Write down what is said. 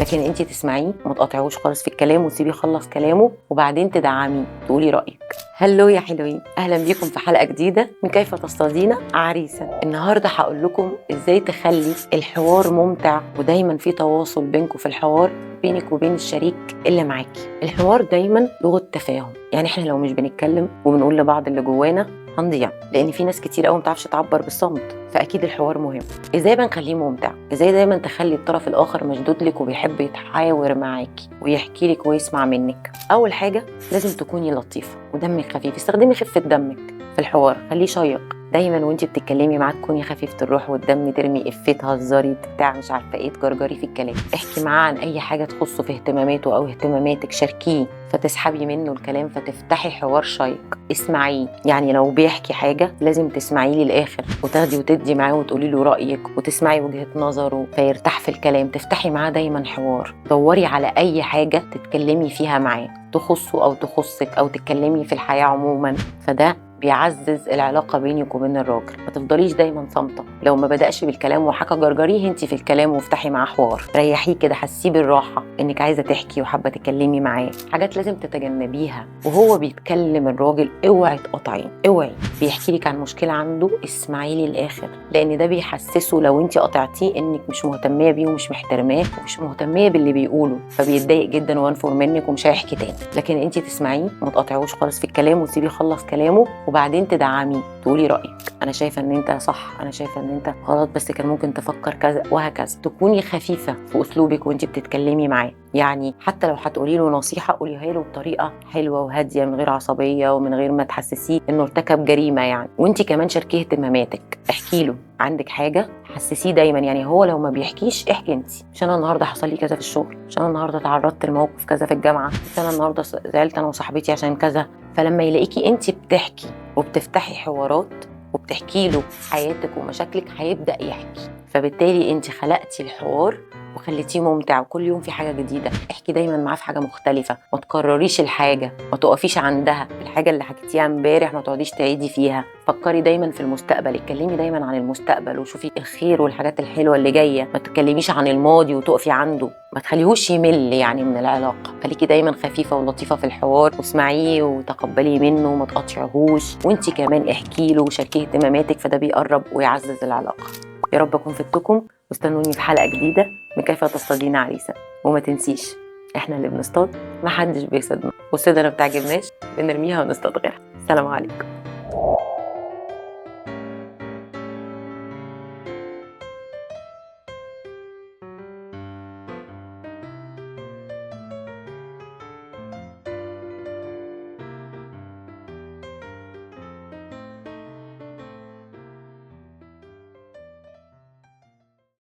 لكن انت تسمعيه وما تقاطعوش خالص في الكلام وتسيبيه يخلص كلامه وبعدين تدعميه تقولي رايك. هلو يا حلوين، اهلا بيكم في حلقه جديده من كيف تصطادين عريسا. النهارده هقول لكم ازاي تخلي الحوار ممتع ودايما في تواصل بينكم في الحوار بينك وبين الشريك اللي معاكي. الحوار دايما لغه تفاهم، يعني احنا لو مش بنتكلم وبنقول لبعض اللي جوانا هنضيع، لان في ناس كتير قوي ما بتعرفش تعبر بالصمت، فاكيد الحوار مهم. ازاي بنخليه ممتع؟ ازاي دايما تخلي الطرف الاخر مشدود لك وبيحب يتحاور معاكي ويحكي لك ويسمع منك؟ اول حاجه لازم تكوني لطيفه ودمك خفيف، استخدمي خفه دمك في الحوار، خليه شيق. دايما وانتي بتتكلمي معاه تكوني خفيفه الروح والدم، ترمي افيه، تهزري بتاع مش عارفه ايه، تجرجري في الكلام، احكي معاه عن اي حاجه تخصه في اهتماماته او اهتماماتك، شاركيه فتسحبي منه الكلام فتفتحي حوار شيق. اسمعيه، يعني لو بيحكي حاجه لازم تسمعيه للاخر وتاخدي وتدي معاه وتقولي له رايك وتسمعي وجهه نظره فيرتاح في الكلام، تفتحي معاه دايما حوار. دوري على اي حاجه تتكلمي فيها معاه تخصه او تخصك او تتكلمي في الحياه عموما، فده بيعزز العلاقه بينك وبين الراجل. ما تفضليش دايما صامته، لو ما بداش بالكلام وحكى جرجريه انت في الكلام وافتحي معاه حوار، ريحيه كده، حسيه بالراحه انك عايزه تحكي وحابه تتكلمي معاه. حاجات لازم تتجنبيها وهو بيتكلم الراجل، اوعي تقاطعيه، اوعي. بيحكي لك عن مشكله عنده اسمعي للاخر، لان ده بيحسسه لو انت قاطعتيه انك مش مهتميه بيه ومش محترماه ومش مهتميه باللي بيقوله، فبيتضايق جدا وينفر منك ومش هيحكي تاني. لكن انت تسمعيه وما تقاطعوش خالص في الكلام وتسيبيه يخلص كلامه وبعدين تدعميه تقولي رايك، انا شايفه ان انت صح، انا شايفه ان انت غلط، بس كان ممكن تفكر كذا، وهكذا. تكوني خفيفه في اسلوبك وانت بتتكلمي معاه، يعني حتى لو هتقولي له نصيحه قوليها له بطريقه حلوه وهاديه من غير عصبيه ومن غير ما تحسسيه انه ارتكب جريمه يعني. وانت كمان شاركيه اهتماماتك، احكي له عندك حاجه، حسسيه دايما. يعني هو لو ما بيحكيش احكي انت، مش انا النهارده حصل لي كذا في الشغل، مش انا النهارده تعرضت لموقف كذا في الجامعه، مش انا النهارده زعلت انا وصاحبتي عشان كذا. فلما يلاقيكي انت بتحكي وبتفتحي حوارات وبتحكي له حياتك ومشاكلك هيبدأ يحكي، فبالتالي انت خلقتي الحوار وخليتيه ممتع، وكل يوم في حاجه جديده. احكي دايما معاه في حاجه مختلفه، ما تكرريش الحاجه، ما تقفيش عندها الحاجه اللي حكيتيها امبارح ما تقعديش تعيدي فيها. فكري دايما في المستقبل، اتكلمي دايما عن المستقبل وشوفي الخير والحاجات الحلوه اللي جايه، ما تتكلميش عن الماضي وتقفي عنده، ما تخليهوش يمل يعني من العلاقه. خليكي دايما خفيفه ولطيفه في الحوار واسمعيه وتقبلي منه وما تقاطعيهوش، وانت كمان احكي له وشاركيه اهتماماتك، فده بيقرب ويعزز العلاقه. يا رب اكون فدتكم، واستنوني في حلقه جديده من كيف تصطادين عريسا. وما تنسيش احنا اللي بنصطاد محدش بيصطادنا، والصيدة ما بتعجبناش بنرميها ونصطاد غيرها. السلام عليكم.